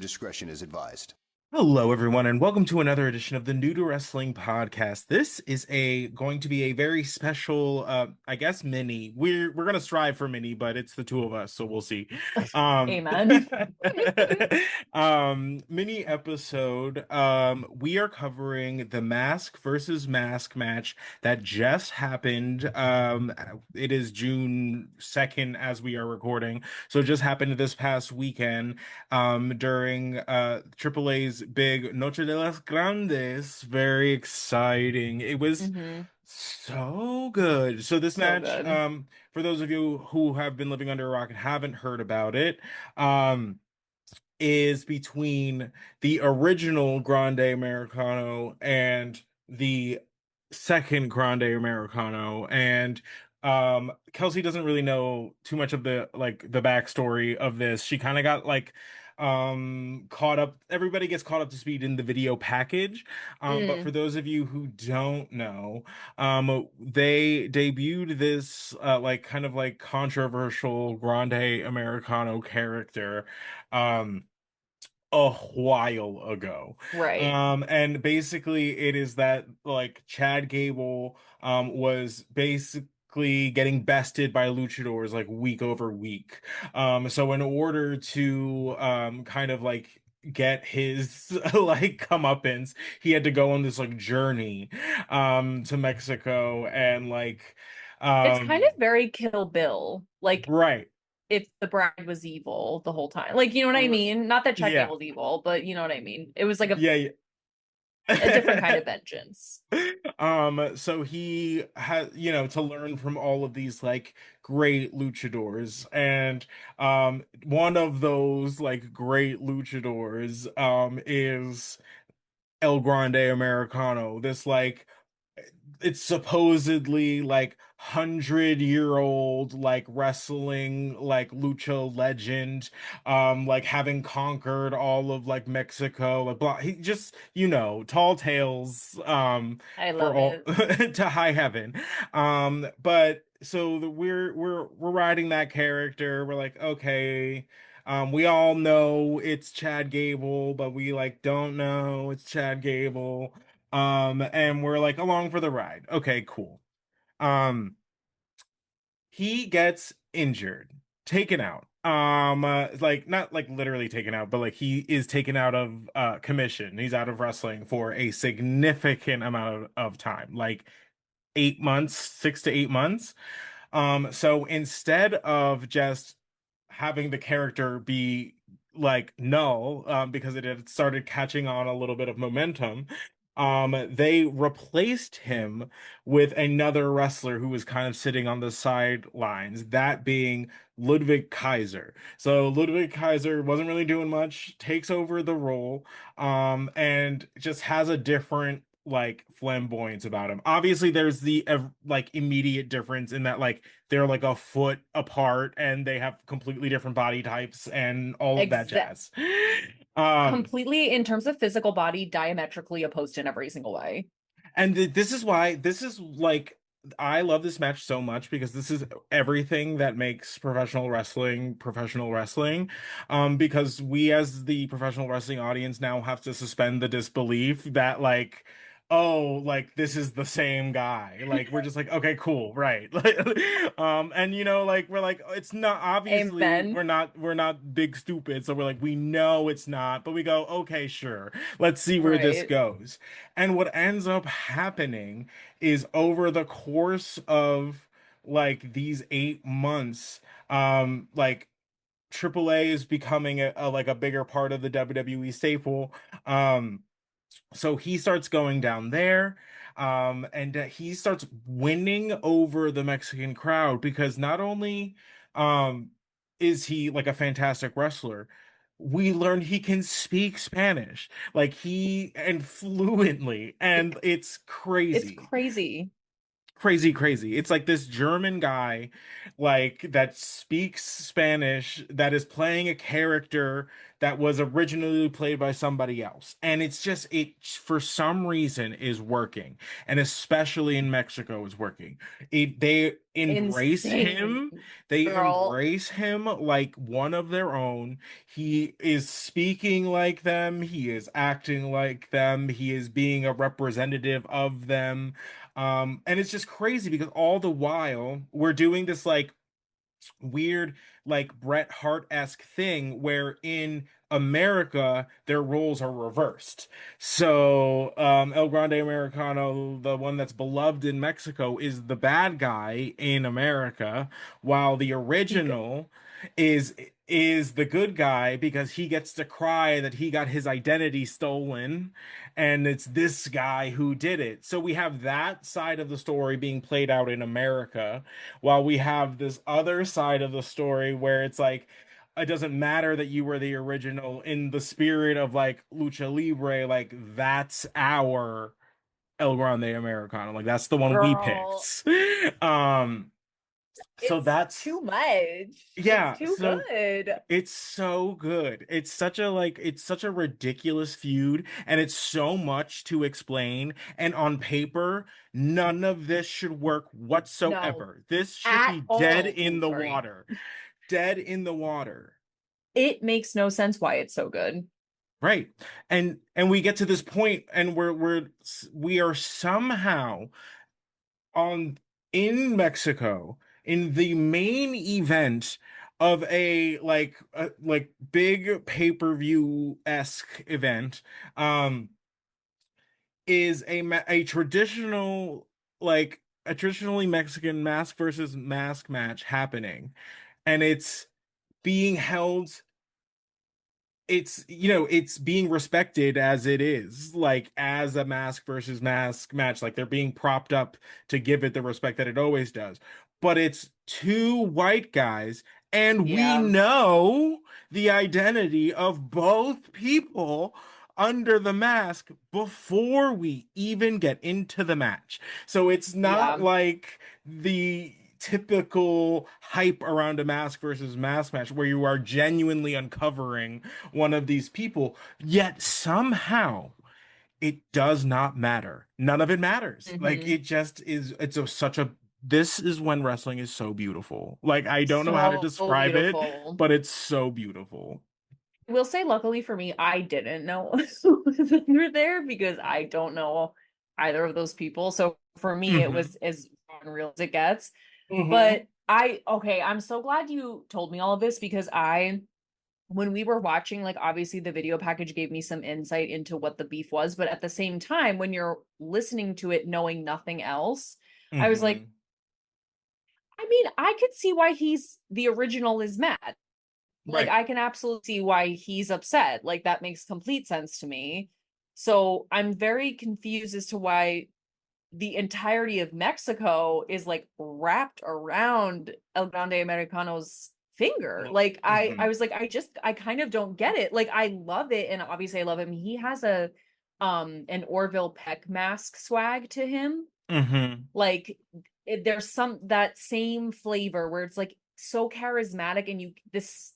discretion is advised. Hello, everyone, and welcome to another edition of the New to Wrestling podcast. This is going to be a very special, I guess, mini. We're gonna strive for mini, but it's the two of us, so we'll see. Um, Amen. Mini episode. We are covering the Mask versus Mask match that just happened. It is June 2nd as we are recording, so it just happened this past weekend during AAA's big Noche de las Grandes. Very exciting. It was hmm so good. So this So match, good. for those of you who have been living under a rock and haven't heard about it, um, is between the original Grande Americano and the second Grande Americano. And Kelsey doesn't really know too much of the backstory of this. She kind of got caught up. Everybody gets caught up to speed in the video package. But for Mm. those of you who don't know, they debuted this kind of like controversial Grande Americano character um a while ago. Right. And basically it is that like Chad Gable was basically getting bested by luchadors like week over week. So in order to kind of like get his like comeuppance, he had to go on this like journey to Mexico and like It's kind of um very Kill Bill. Like right. if the bride was evil the whole time. Like, you know what I mean? Not that Chad Yeah. Gable's evil, but you know what I mean. It was like Yeah, a different kind yeah. of vengeance. So he had, to learn from all of these like great luchadors, and one of those like great luchadors is El Grande Americano. This like it's supposedly like 100-year-old like wrestling like lucha legend, like having conquered all of like Mexico, like blah, he just, tall tales I for love all it. to high heaven. But so we're riding that character. We're like, okay, we all know it's Chad Gable, but we like don't know it's Chad Gable. And we're like along for the ride. Okay, cool. Um, he gets injured, taken out. Like not like literally taken out, but like he is taken out of commission. He's out of wrestling for a significant amount of time, like 8 months, 6 to 8 months. So instead of just having the character be like null, because it had started catching on a little bit of momentum, they replaced him with another wrestler who was kind of sitting on the sidelines, that being Ludwig Kaiser. So Ludwig Kaiser wasn't really doing much, takes over the role, and just has a different like flamboyance about him. Obviously, there's the like immediate difference in that like they're like a foot apart and they have completely different body types and all of that Exact jazz. Um, completely in terms of physical body, diametrically opposed in every single way. and this is why this is like I love this match so much because this is everything that makes professional wrestling. Because we as the professional wrestling audience now have to suspend the disbelief that like, oh, like this is the same guy. Like we're just like, okay, cool, right. And like we're like, it's not obviously Amen. we're not big stupid, so we're like, we know it's not, but we go, okay, sure, let's see where this Right. goes. And what ends up happening is over the course of like these 8 months, like AAA is becoming like a bigger part of the WWE staple. Um, so he starts going down there, and he starts winning over the Mexican crowd because not only um, is he like a fantastic wrestler, we learned he can speak Spanish, like he and fluently, and it's It's crazy. crazy. Crazy, crazy. It's like this German guy, like that speaks Spanish, that is playing a character that was originally played by somebody else. And it's just, it for some reason is working. And especially in Mexico is working. They embrace Insane, him. They girl. embrace him like one of their own. He is speaking like them. He is acting like them. He is being a representative of them. And it's just crazy because all the while we're doing this like weird, like Bret Hart-esque thing where in America their roles are reversed. So El Grande Americano, the one that's beloved in Mexico, is the bad guy in America, while the Bec- original is is the good guy because he gets to cry that he got his identity stolen and it's this guy who did it. So we have that side of the story being played out in America while we have this other side of the story where it's like it doesn't matter that you were the original in the spirit of like lucha libre, like that's our El Grande Americano, like that's the one we Girl, picked. um so it's that's too much. It's yeah, too so good. it's so good. It's such a like it's such a ridiculous feud and it's so much to explain and on paper none of this should work No, whatsoever. This should at be dead all. in Oh, the sorry. water. Dead in the water. It makes no sense why it's so good. Right. And we get to this point and we are somehow on in Mexico in the main event of a like big pay-per-view-esque event um is a traditional like a traditionally Mexican mask versus mask match happening and it's being held it's being respected as it is like as a mask versus mask match like they're being propped up to give it the respect that it always does but it's two white guys and we Yeah. know the identity of both people under the mask before we even get into the match so it's not Yeah. like the typical hype around a mask versus mask match where you are genuinely uncovering one of these people, yet somehow it does not matter. None of it matters. Like Hmm. it just is, such a, this is when wrestling is so beautiful. Like I don't know how to So describe it, beautiful. but it's so beautiful. Will say, luckily for me, I didn't know that you were there because I don't know either of those people. So for me, it Hmm was as unreal as it gets. hmm But okay, I'm so glad you told me all of this because when we were watching, like, obviously the video package gave me some insight into what the beef was. But at the same time, when you're listening to it, knowing nothing else, I was like, hmm I mean, I could see why he's the original is mad. Like Right. I can absolutely see why he's upset. Like that makes complete sense to me. So I'm very confused as to why the entirety of Mexico is like wrapped around El Grande Americano's finger. Like I hmm was like I kind of don't get it. Like I love it and obviously I love him. He has a an Orville Peck mask swag to him. hmm Like there's some that same flavor where it's like so charismatic and you this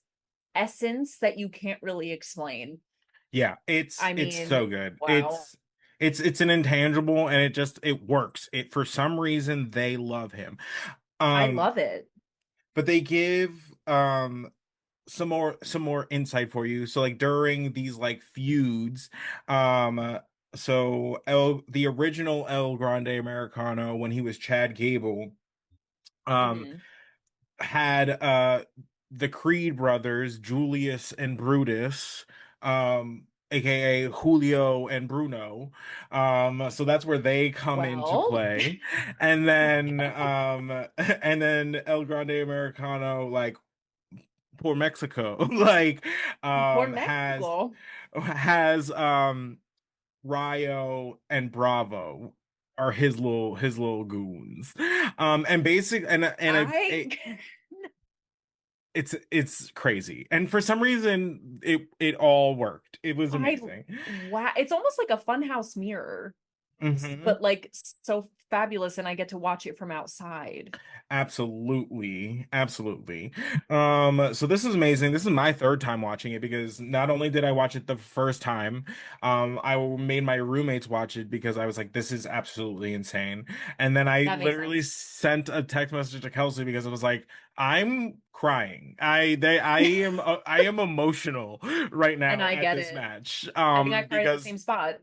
essence that you can't really explain. Yeah, I it's mean, so good. wow. It's an intangible and it works. It for some reason they love him. I Um love it. but they give some more insight for you. So like during these like feuds, so the original El Grande Americano when he was Chad Gable, um Hmm. had the Creed brothers, Julius and Brutus, aka Julio and Bruno. So that's where they come into Well, play. And then and then El Grande Americano, like poor Mexico, like poor has Mexico. has Ryo and Bravo are his little goons. And basic and I it's crazy. And for some reason it all worked. It was I amazing. wow, it's almost like a funhouse mirror. Hmm. but like so fabulous, and I get to watch it from outside. Absolutely. Absolutely. So this is amazing. This is my third time watching it because not only did I watch it the first time, I made my roommates watch it because I was like, this is absolutely insane. And then I That makes literally sense. sent a text message to Kelsey because I was like, I'm crying. I am emotional right And now I at get this it. match. I think I cried at the same spot.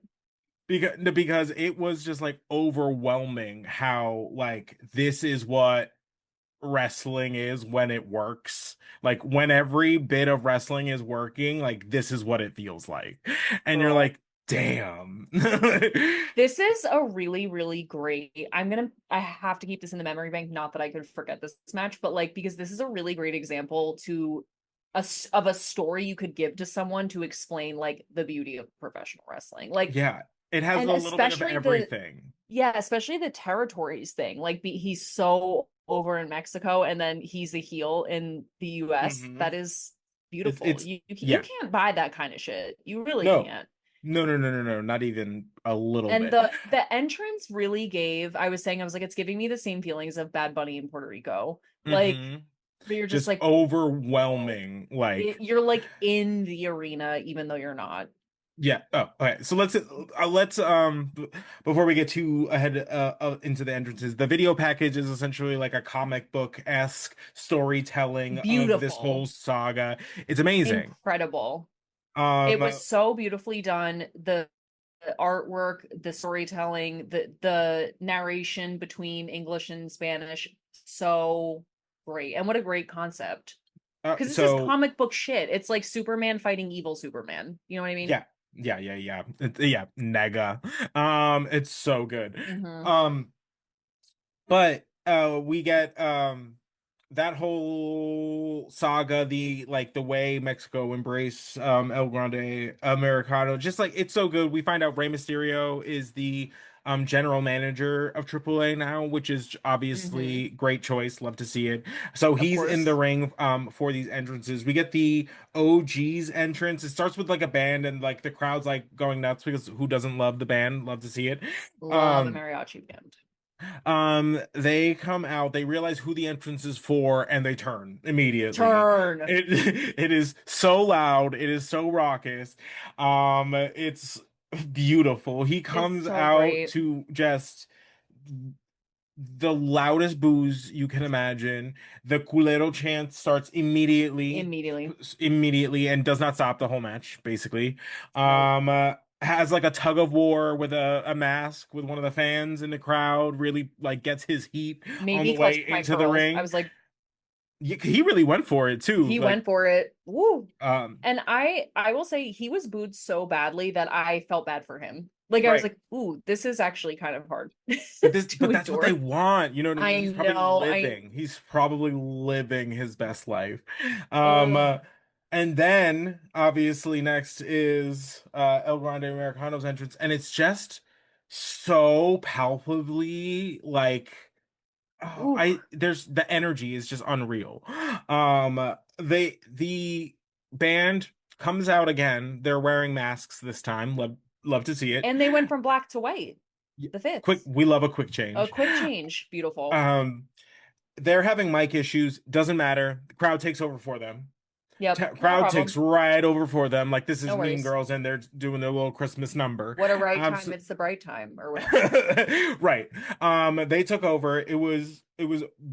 Because it was just like overwhelming how like this is what wrestling is when it works. Like when every bit of wrestling is working, like this is what it feels like. And you're Girl. like, damn. This is a really, really great. I have to keep this in the memory bank. Not that I could forget this match, but like, because this is a really great example of a story you could give to someone to explain like the beauty of professional wrestling. Like, Yeah, it has and a little bit of especially the, everything. yeah, especially the territories thing. Like, he's so over in Mexico and then he's a heel in the US. Hmm. That is It's beautiful. it's You yeah. can't buy that kind of shit. You really No. can't. No, not even a little And bit. the entrance really gave, I was saying, I was like, it's giving me the same feelings of Bad Bunny in Puerto Rico. Like, Hmm. but you're just Just like, whoa. overwhelming. Like, You're like in the arena, even though you're not. yeah. Oh, okay. So let's before we get too ahead into the entrances, the video package is essentially like a comic book-esque storytelling of this whole Beautiful, saga. It's amazing. incredible. It was Um, so beautifully done. The artwork, the storytelling, the narration between English and Spanish, so great. And what a great concept. Because it's just so comic book shit. It's like Superman fighting evil Superman. You know what I mean? yeah, yeah. Yeah, Nega. It's so good. Hmm. Um, but we get that whole saga, the like the way Mexico embrace El Grande Americano, just like it's so good. We find out Rey Mysterio is the general manager of AAA now, which is Hmm. obviously great choice. Love to see it. So Of he's in the course. ring for these entrances. We get the OG's entrance. It starts with like a band and like the crowd's like going nuts because who doesn't love the band? Love to see it. Love a Um mariachi band. they come out, they realize who the entrance is for, and they turn immediately. Turn. It is so loud, it is so raucous. It's beautiful. He It's comes so out great. to just the loudest booze you can imagine. The culero chant starts Immediately. immediately, and does not stop the whole match, basically. Nope. Has like a tug of war with a mask with one of the fans in the crowd, really like gets his heat Made on the me way clutch my into the pearls. I ring. was like, He really went for it too. he Like, went for it. Woo. um, And I will say he was booed so badly that I felt bad for him. Like I was right. like, ooh, this is actually kind of hard to But that's what they endure. want. You know what I mean? I He's probably know. I living. He's probably living his best life. Um, ugh. uh, and then obviously next is El Grande Americano's entrance, and it's just so palpably like Ooh. I there's the energy is just unreal. The band comes out again. They're wearing masks this time. Love to see it. And they went from black to white. Yeah, The quick, fits. we love a quick A change. quick change. Beautiful. Um, they're having mic issues. Doesn't matter. The crowd takes over for them. Yep. No Crowd takes problem. right over for them. Like this is No Mean worries. Girls, and they're doing their little Christmas number. What a right time. So, It's the bright time or whatever. right. They took over. It was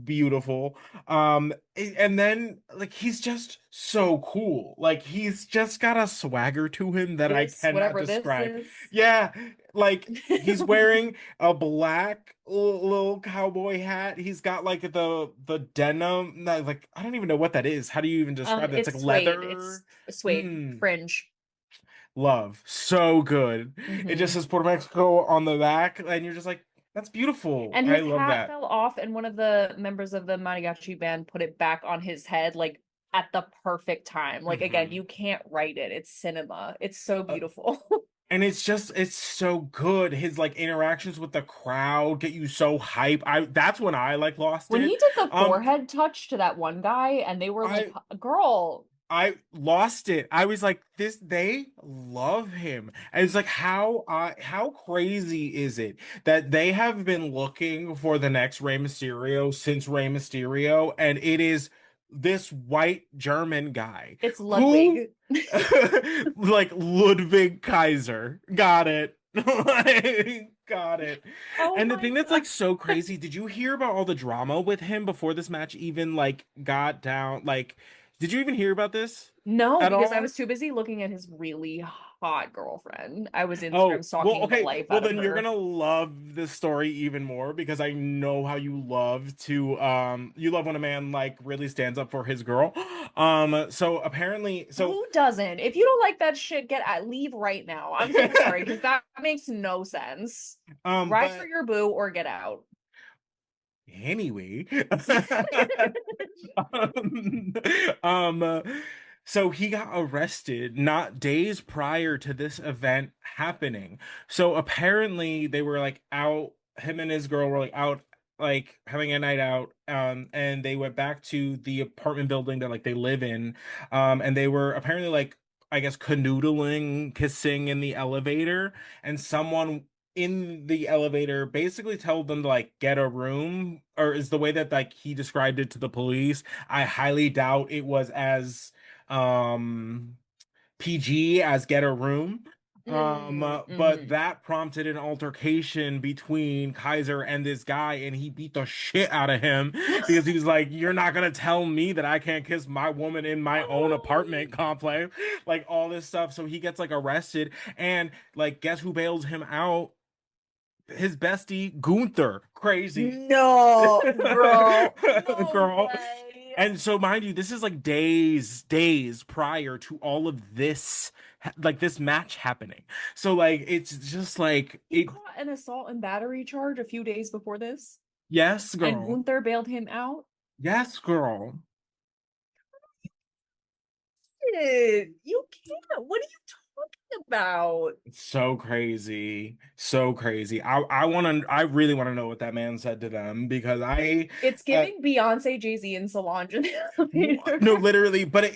beautiful. And then like he's just so cool. Like he's just got a swagger to him that I cannot Whatever this describe. is. Yeah, like he's wearing a black little cowboy hat. He's got like the denim. Like I don't even know what that is. How do you even describe that? It's like It's suede. It's leather. suede Mm. fringe. Love. So good. It just Hmm. says Puerto Mexico on the back, and you're just like, that's beautiful. And I his love hat that. fell off, and one of the members of the mariachi band put it back on his head, like at the perfect time. Like, again, Hmm. you can't write it. It's cinema. It's so Uh, beautiful. and it's so good. His like interactions with the crowd get you so hype. I That's when I like lost When it. he did the Um, forehead touch to that one guy, and they were like, I girl. I lost it. I was like, this, they love him. And it's like, how crazy is it that they have been looking for the next Rey Mysterio since Rey Mysterio, and it is this white German guy It's who, Ludwig. like Ludwig Kaiser. Got it. Got it. Oh And the my thing that's God. like so crazy, did you hear about all the drama with him before this match even like got down? Like, did you even hear about this No, at because I all? was too busy looking at his really hot girlfriend. I was Instagram Oh, well, stalking the okay. life Well, out of then you're her. gonna love this story even more because I know how you love to you love when a man like really stands up for his girl. So apparently Who doesn't? If you don't like that shit, leave right now. I'm so sorry, because that makes no sense. Ride for but your boo or get out. anyway, um, um, uh, so he got arrested not days prior to this event happening. So apparently they were like out, him and his girl were like out, like having a night out, and they went back to the apartment building that like they live in, and they were apparently like, I guess, canoodling, kissing in the elevator, and someone in the elevator basically told them to like get a room, or is the way that like he described it to the police. I highly doubt it was as um PG as get a room. But Mm-hmm. that prompted an altercation between Kaiser and this guy, and he beat the shit out of him because he was like, "You're not gonna tell me that I can't kiss my woman in my own apartment complex," like all this stuff. So he gets like arrested, and like, guess who bails him out? His bestie Gunther. Crazy. No, girl, no Girl. way. And so mind you, this is like days prior to all of this, like this match happening. So like it's just like He it, caught an assault and battery charge a few days before this, yes, and girl. Gunther bailed him out. Yes, girl. You can't. What are you talking about? It's so crazy. So crazy. I really want to know what that man said to them because It's uh giving Beyonce, Jay-Z, and Solange in the elevator. no, literally, but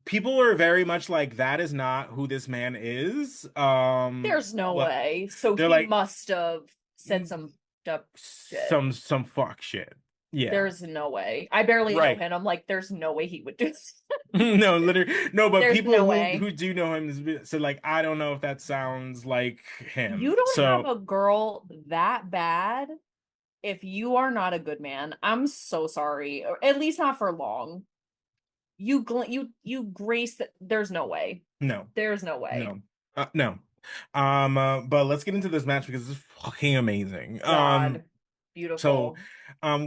people are very much like that is not who this man is. There's no Like way. So they're he like must have said some dumb shit. some fuck shit. Yeah. There's no way. I barely know Right. him. I'm like, there's no way he would do this. No, literally no, but There's people no who way. do know him so like I don't know if that sounds like him. You don't have So a girl that bad if you are not a good man. I'm so sorry. Or at least not for long. You grace that. There's no way. no. There's no way. No. No. But let's get into this match because it's fucking amazing. God. So Beautiful.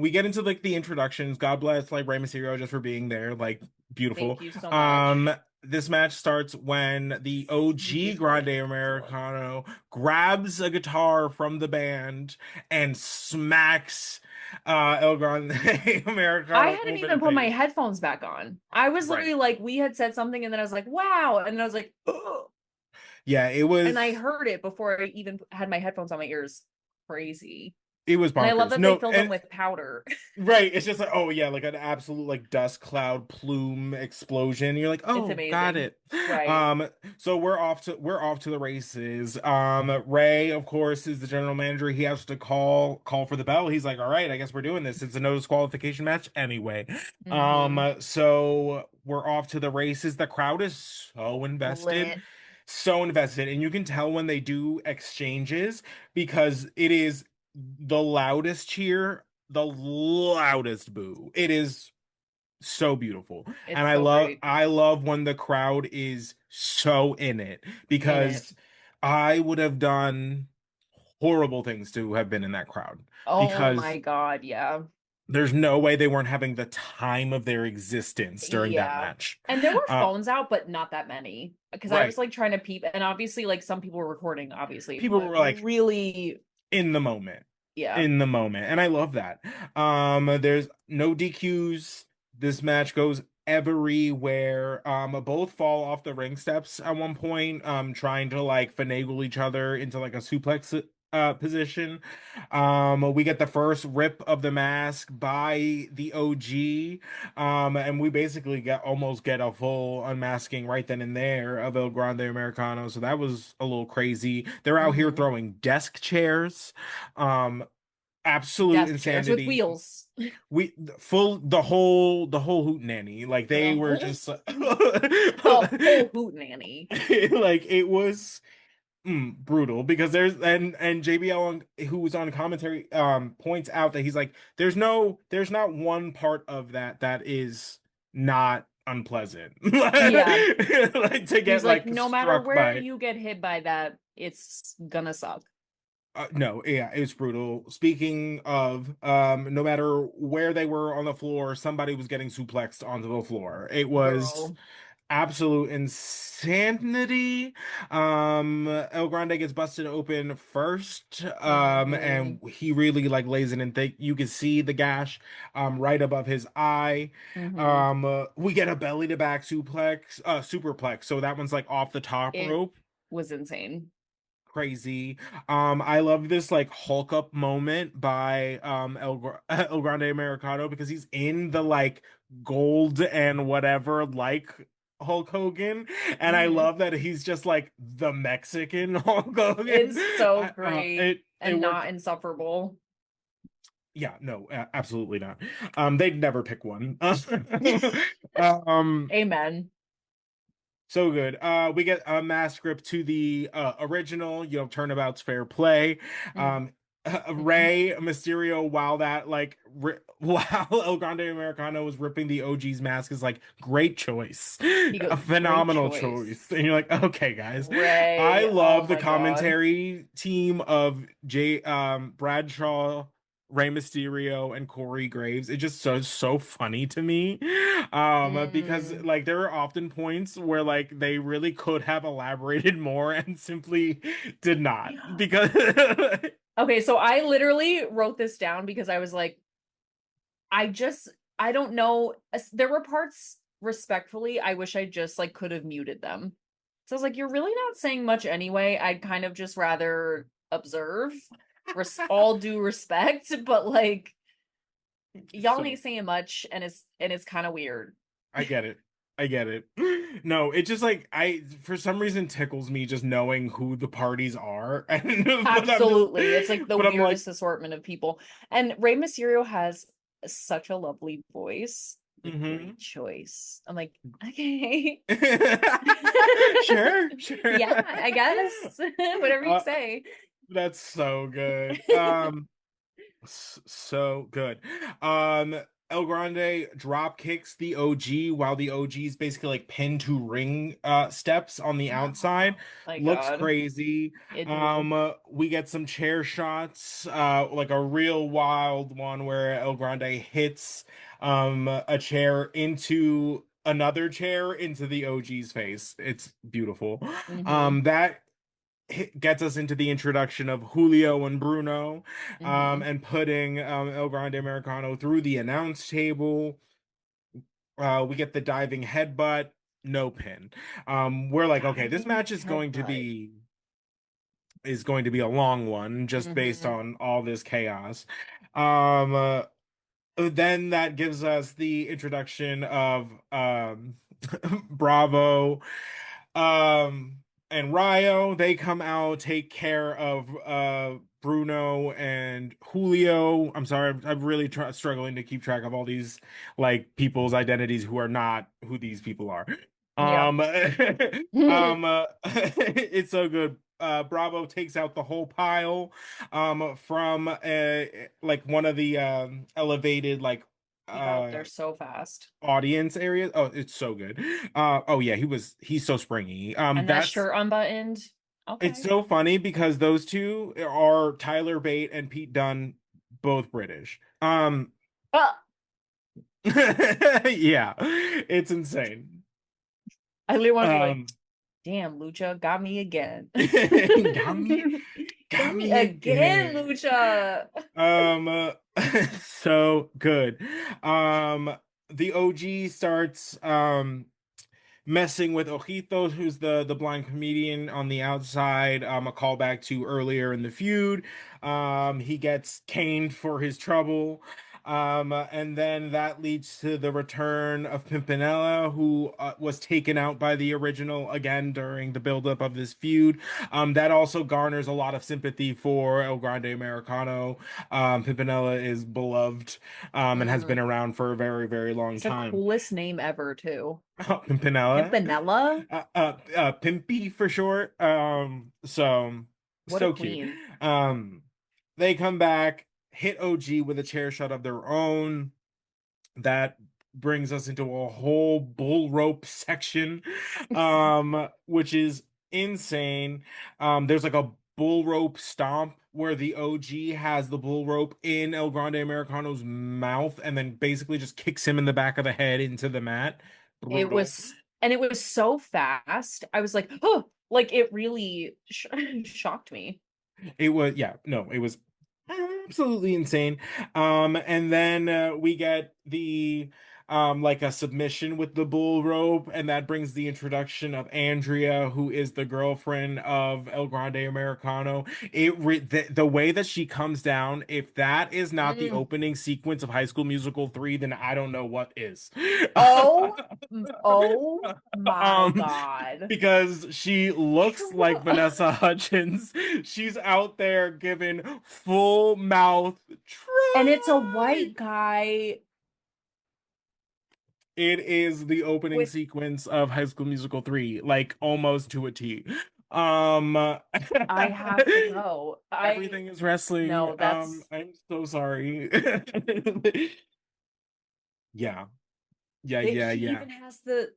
we get into like the introductions. God bless like Rey Mysterio just for being there. Like beautiful. Thank you so Um much. this match starts when the OG Beautiful Grande Angela. Americano grabs a guitar from the band and smacks El Grande I Americano hadn't over the even put my face. headphones back on. I was Right. literally like, we had said something, and then I was like, wow. And then I was like, ugh. Yeah, And I heard it before I even had my headphones on my ears. Crazy. it was And I love bonkers. that they No, filled them and with powder. right, it's just like, oh yeah, like an absolute like dust cloud plume explosion. You're like, It's oh, got amazing. it. Right. Um, so we're off to the races. Ray, of course, is the general manager. He has to call for the bell. He's like, all right, I guess we're doing this. It's a no disqualification match anyway. Mm-hmm. So we're off to the races. The crowd is Lit. so invested, and you can tell when they do exchanges because it is the loudest cheer, the loudest boo. It is so beautiful. And It's I so love great I love when the crowd is so in it in it. because I would have done horrible things to have been in that crowd Oh because my God. Yeah. there's no way they weren't having the time of their existence during that Yeah. match. And there were Uh, phones out, but not that many. Because I was right. like trying to peep, and obviously, like some people were recording, obviously, People but were like really, in the moment. yeah, In the moment. And I love that. There's no DQs. This match goes everywhere. Both fall off the ring steps at one point, trying to like finagle each other into like a suplex position. We get the first rip of the mask by the OG. And we basically get a full unmasking right then and there of El Grande Americano. So that was a little crazy. They're out here Hmm. throwing desk chairs. Um, absolute Desk chairs with insanity. wheels. We full the whole hoot nanny. Like they The were whole just the whole hoot nanny. like it was brutal because and JBL who was on commentary points out that he's like there's not one part of that is not unpleasant Yeah. like to He was get like, like no matter struck where by you get hit by that, it's gonna suck. no, yeah, it's brutal. Speaking of, no matter where they were on the floor, somebody was getting suplexed onto the floor. It was Girl. absolute insanity. El Grande gets busted open first, Hmm. and he really like lays it in thick. You can see the gash, right above his eye. Hmm. We get a belly to back superplex. So that one's like off the top It rope. was insane. Crazy. I love this like Hulk up moment by El Grande Americano because he's in the like gold and whatever like Hulk Hogan, and I Hmm. love that he's just like the Mexican Hulk Hogan. It's so great It and worked. not insufferable. Yeah, no, absolutely not. They'd never pick one. Um, Amen. So good. We get a mass script to the original, turnabout's fair play. Hmm. Ray Mysterio, while that while El Grande Americano was ripping the OG's mask, is like great choice, He a goes, great phenomenal choice. choice. And you're like, okay, guys, I Ray, oh love the my God. commentary team of Bradshaw. Rey Mysterio and Corey Graves. It just so funny to me. Because Mm. like there are often points where like they really could have elaborated more and simply did not. Because Okay, so I literally wrote this down because I was like, I just, I don't know. There were parts respectfully, I wish I just like could have muted them. So I was like, you're really not saying much anyway. I'd kind of just rather observe, all due respect, but like y'all ain't so saying much and it's kind of weird. I get it. I get it. No, it just like I for some reason tickles me just knowing who the parties are. And Absolutely. It's like the but I'm like weirdest assortment of people. And Rey Mysterio has such a lovely voice. Like, mhm. great choice. I'm like, okay. Sure, sure. Yeah, I guess. Whatever you Uh, say. that's so good. So good. El Grande drop kicks the OG while the OG's basically like pinned to ring steps on the outside. Oh my Looks God. crazy. It do. We get some chair shots, like a real wild one where El Grande hits a chair into another chair into the OG's face. It's beautiful. Hmm. That gets us into the introduction of Julio and Bruno, Hmm. and putting El Grande Americano through the announce table. We get the diving headbutt, no pin. We're like, okay, this Diving match headbutt. is going to be a long one just based Hmm. on all this chaos. Um, uh, then that gives us the introduction of Bravo, um, and Ryo. They come out, take care of Bruno and Julio. I'm sorry, I'm really struggling to keep track of all these like people's identities who are not who these people are. Yeah. Um, it's so good. Bravo takes out the whole pile from like one of the elevated like He got up uh there so fast. audience areas. Oh, it's so good. Oh yeah, he's so springy. And that That's shirt unbuttoned. it's Okay. so funny because those two are Tyler Bate and Pete Dunne, both British. Ah, Yeah, it's insane. I literally want to be like, Um, damn, Lucha got me again. got me, Got got me me again, again. Lucha. Um, uh, so good. The OG starts messing with Ojitos, who's the blind comedian on the outside. A callback to earlier in the feud. He gets caned for his trouble. And then that leads to the return of Pimpinella, who was taken out by the original again during the buildup of this feud. That also garners a lot of sympathy for El Grande Americano. Pimpinella is beloved, and has been Mm. around for a very, very long It's the time. coolest name ever, too. Pimpinella, Pimpinella? Pimpy for short. What a So cute. queen. Um, they come back, hit OG with a chair shot of their own. That brings us into a whole bull rope section, which is insane. There's like a bull rope stomp where the OG has the bull rope in El Grande Americano's mouth and then basically just kicks him in the back of the head into the mat. It Brutal. was, and it was so fast. I was like, oh, like it really shocked me. It was, yeah, no, it was absolutely insane. And then we get the like a submission with the bull rope, and that brings the introduction of Andrea, who is the girlfriend of El Grande Americano. The way that she comes down, if that is not the Mm. opening sequence of High School Musical 3, then I don't know what is. Oh, oh my Um, God. because she looks like True. Vanessa Hudgens. She's out there giving full mouth And it's a try. white guy It is the opening with, sequence of High School Musical 3, like almost to a T. Um, I have to go. everything is wrestling. No, that's, I'm so sorry. Yeah, he yeah. even has the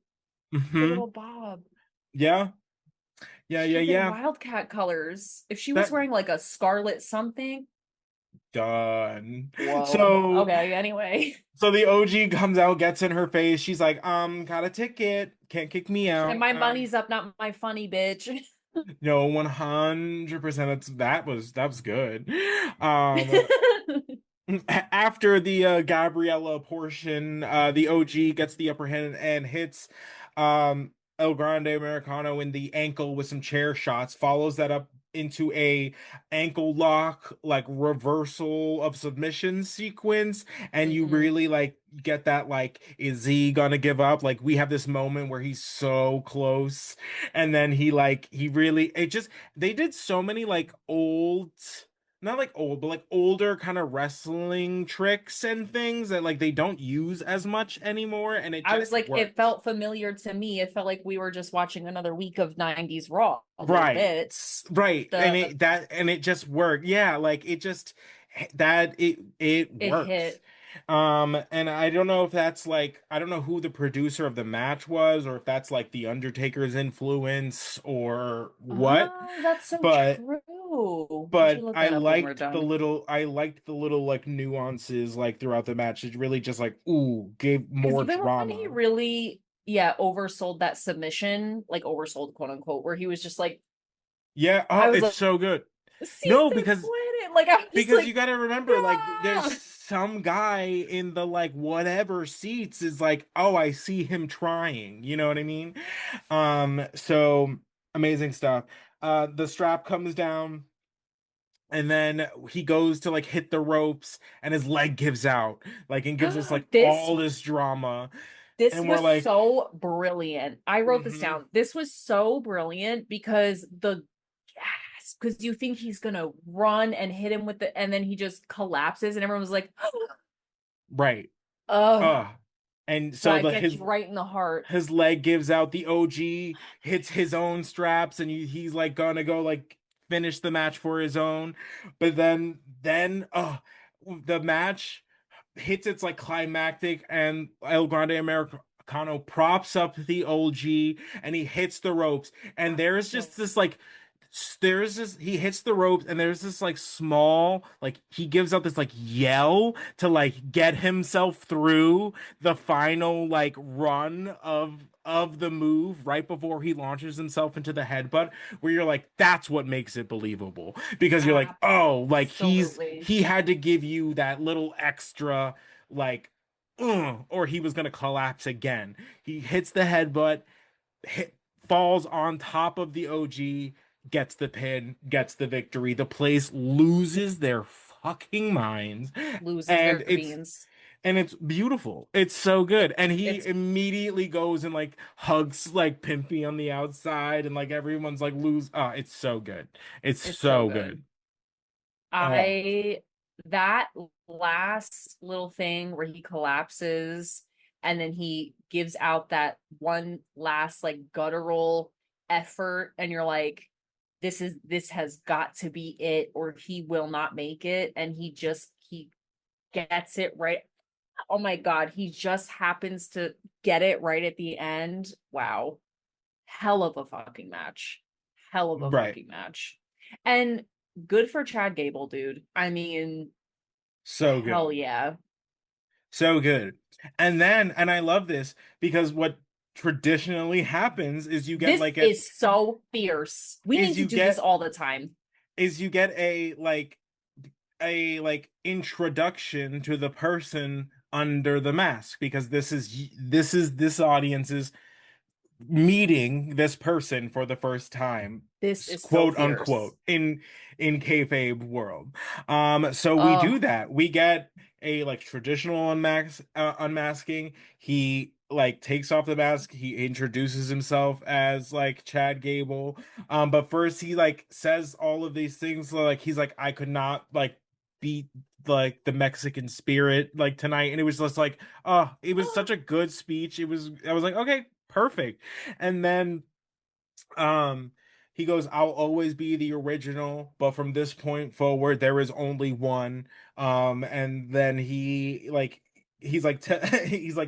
Hmm. little bob. Yeah, She's in yeah. Wildcat colors. If she was That wearing like a scarlet something, done. whoa. So Okay, anyway. So the OG comes out, gets in her face. She's like, got a ticket. Can't kick me And out. my money's up, not my funny bitch. No, 100%. That was good. Um, After the Gabriella portion, the OG gets the upper hand and hits El Grande Americano in the ankle with some chair shots, follows that up into a ankle lock, like reversal of submission sequence, and you Hmm. really like get that like, is he gonna give up? Like we have this moment where he's so close, and then he really it just they did so many like old, not like old, but like older kind of wrestling tricks and things that like they don't use as much anymore, and it I was just like, it worked. felt familiar to me. It felt like we were just watching another week of 90s Raw a little Right. bit. Right. The And it just worked. Yeah, like it just that it it worked. hit. And I don't know if that's like I don't know who the producer of the match was or if that's like the Undertaker's influence or what, Oh, that's so but true. I should look that up when we're done. I liked the little like nuances like throughout the match. It really just like ooh gave Because more even when he drama. really, yeah, oversold that submission, like oversold, quote unquote, where he was just like, Yeah, oh, I was it's like, so good. No, Season Planet. Like, I was because you like, got to remember like there's ah! some guy in the like whatever seats is like, "Oh, I see him trying." You know what I mean? So amazing stuff. The strap comes down and then he goes to like hit the ropes and his leg gives out. Like and gives us like This all this drama this and we're was like, so brilliant. I wrote this mhm. down. This was so brilliant because the gas, because you think he's gonna run and hit him with the, and then he just collapses, and everyone was like, Right. oh, Uh and so that the gets you right in the heart. his leg gives out, the OG hits his own straps and he's like gonna go like finish the match for his own, but then the match hits its like climactic and El Grande Americano props up the OG and he hits the ropes and there's just Yes. this like there's this he hits the ropes and there's this like small like he gives out this like yell to like get himself through the final like run of the move right before he launches himself into the headbutt, where you're like that's what makes it believable because you're like, oh, like Absolutely. he had to give you that little extra like or he was gonna collapse again. He hits the headbutt, hit, falls on top of the OG, gets the pin, gets the victory. The place loses their fucking minds, Loses and their beans. it's beautiful. It's so good. And he It's immediately goes and like hugs like Pimpy on the outside, and like everyone's like lose. It's so good. It's it's so so good. good. Oh, I that last little thing where he collapses and then he gives out that one last like guttural effort and you're like this has got to be it or he will not make it and he gets it right. Oh my god, he just happens to get it right at the end. Wow. Hell of a fucking match. Hell of a right. fucking match. And good for Chad Gable, dude. I mean, So hell good. yeah. So good. And I love this because what traditionally happens is you get This like is so fierce. We is need to you do this get all the time. you get a like introduction to the person under the mask because this audience's meeting this person for the first time, This is so quote fierce. unquote, in kayfabe world. So we do Oh, that. We get a like traditional unmasking. He like takes off the mask. He introduces himself as like Chad Gable. But first he like says all of these things. Like he's like, I could not like beat like the Mexican spirit like tonight, and it was just like, oh, it was such a good speech. It was. I was like, okay, perfect. And then um he goes, I'll always be the original, but from this point forward there is only one. And then he's like he's like,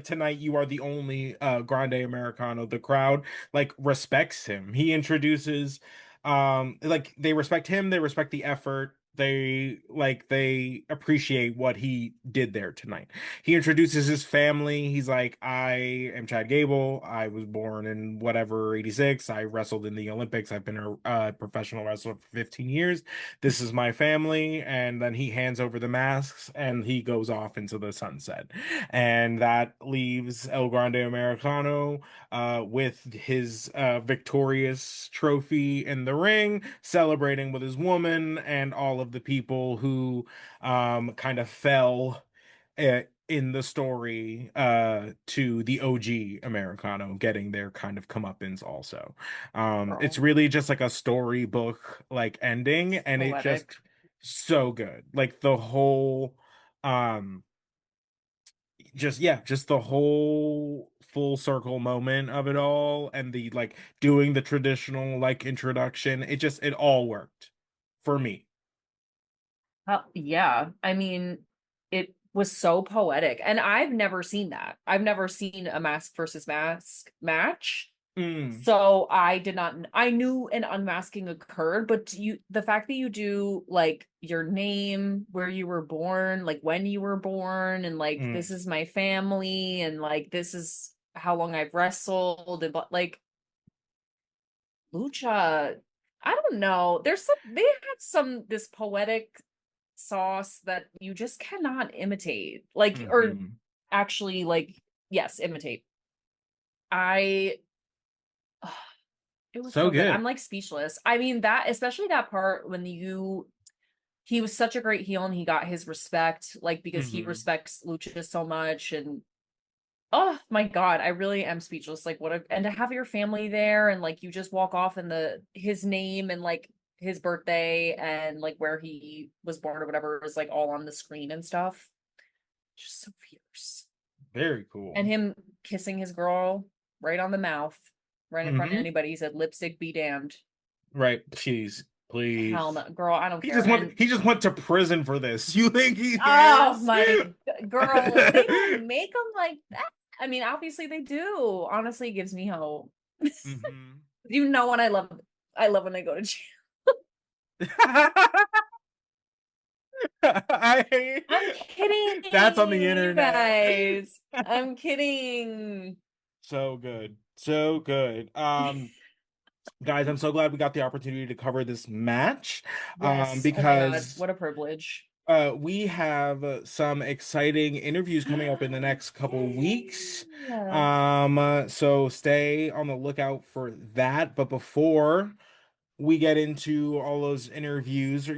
tonight you are the only Grande Americano. The crowd like respects him. He introduces like they respect him, they respect the effort, they appreciate what he did there tonight. He introduces his family. He's like, I am Chad Gable. I was born in whatever 86. I wrestled in the Olympics. I've been a professional wrestler for 15 years. This is my family. And then he hands over the masks and he goes off into the sunset. And that leaves El Grande Americano with his victorious trophy in the ring, celebrating with his woman and all of the people who kind of fell in the story to the OG Americano getting their kind of comeuppance also. It's girl. really just like a storybook like ending, It's and it poetic. just so good. Like the whole um just yeah, just the whole full circle moment of it all, and the like doing the traditional like introduction. It all worked for me. Yeah. I mean, it was so poetic. And I've never seen that. I've never seen a mask versus mask match. Mm, So I did not, I knew an unmasking occurred, but the fact that you do like your name, where you were born, like when you were born, and like this mm. is my family, and like this is how long I've wrestled, and but like Lucha, I don't know. They have this poetic sauce that you just cannot imitate. Like, or Hmm. actually, like, yes, imitate. I It was So so good. I'm good. like speechless. I mean, that especially that part when he was such a great heel and he got his respect, like because he Hmm. respects Lucha so much and oh my God, I really am speechless. Like and to have your family there and like you just walk off and the his name and like his birthday and like where he was born or whatever is like all on the screen and stuff. Just so fierce. Very And cool. him kissing his girl right on the mouth, right in front of Hmm. anybody. He said, lipstick be damned. Right. Please, Hell please. no, girl, I don't care. And He just went to prison for this. You think he oh cares? my girl, they don't make them like that. I mean, obviously they do. Honestly, it gives me hope. Hmm. You know what I love when they go to jail. I I'm That's on the kidding, you internet. guys. I'm kidding. So good. So good. Guys, I'm so glad we got the opportunity to cover this match. Yes. Oh my God, Because what a privilege. We have some exciting interviews coming up in the next couple weeks. Yay! So stay on the lookout for that. But before we get into all those interviews,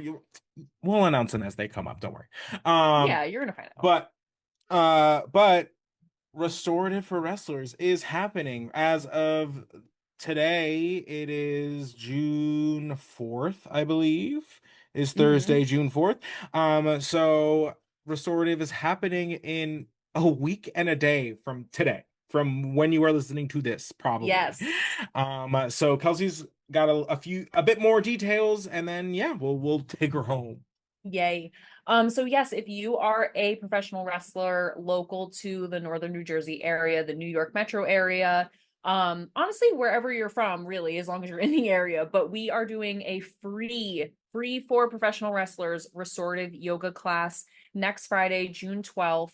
we'll announce them as they come up. Don't worry. Um, Yeah, you're gonna find out. but but Restorative for Wrestlers is happening as of today. It is June 4th, I believe. Is Hmm. Thursday, June 4th. So Restorative is happening in a week and a day from today, from when you are listening to this, probably. Yes. So Kelsey's got a bit more details, and then yeah, we'll take her home. Yay. So yes, if you are a professional wrestler local to the Northern New Jersey area, the New York metro area, honestly, wherever you're from, really, as long as you're in the area, but we are doing a free for professional wrestlers restorative yoga class next Friday, June 12th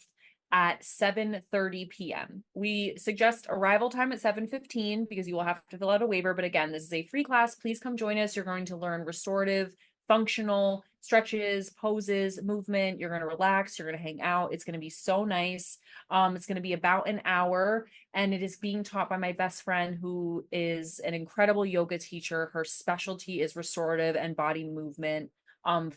at 7:30 p.m. We suggest arrival time at 7:15 because you will have to fill out a waiver, but again, this is a free class. Please come join us. You're going to learn restorative functional stretches, poses, movement. You're going to relax. You're going to hang out. It's going to be so nice. It's going to be about an hour, and it is being taught by my best friend who is an incredible yoga teacher. Her specialty is restorative and body movement,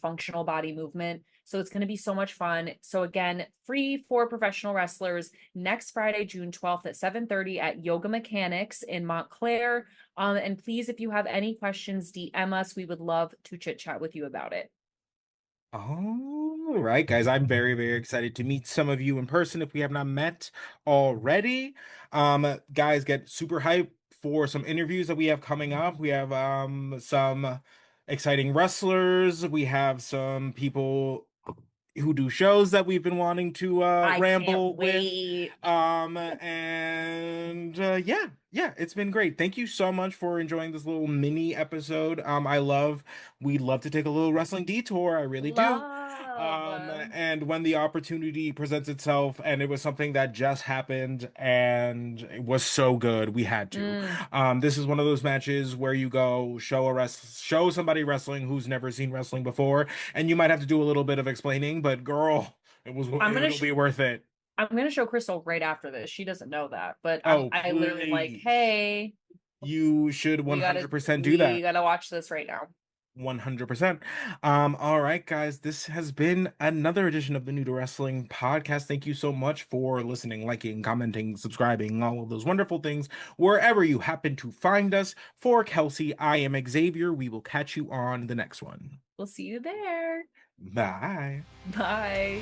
functional body movement. So it's going to be so much fun. So again, free for professional wrestlers next Friday, June 12th at 7:30 at Yoga Mechanics in Montclair. And please, if you have any questions, DM us. We would love to chit chat with you about it. All right, guys. I'm very, very excited to meet some of you in person if we have not met already. Guys, get super hyped for some interviews that we have coming up. We have some exciting wrestlers. We have some people who do shows that we've been wanting to I can't ramble with. wait. And yeah, yeah, it's been great. Thank you so much for enjoying this little mini episode. We love to take a little wrestling detour. I really do. Love. And when the opportunity presents itself, and it was something that just happened and it was so good, we had to. Mm. This is one of those matches where you go show somebody wrestling who's never seen wrestling before, and you might have to do a little bit of explaining, but girl, I'm gonna it'll sh be worth it. I'm gonna show Crystal right after this. She doesn't know that, but Oh, I literally like, please. hey, You should we gotta 100% do we that. gotta watch this right now. 100%. All right, guys, this has been another edition of the New to Wrestling podcast. Thank you so much for listening, liking, commenting, subscribing, all of those wonderful things, wherever you happen to find us. For Kelsey, I am Xavier. We will catch you on the next one. We'll see you there. Bye. Bye.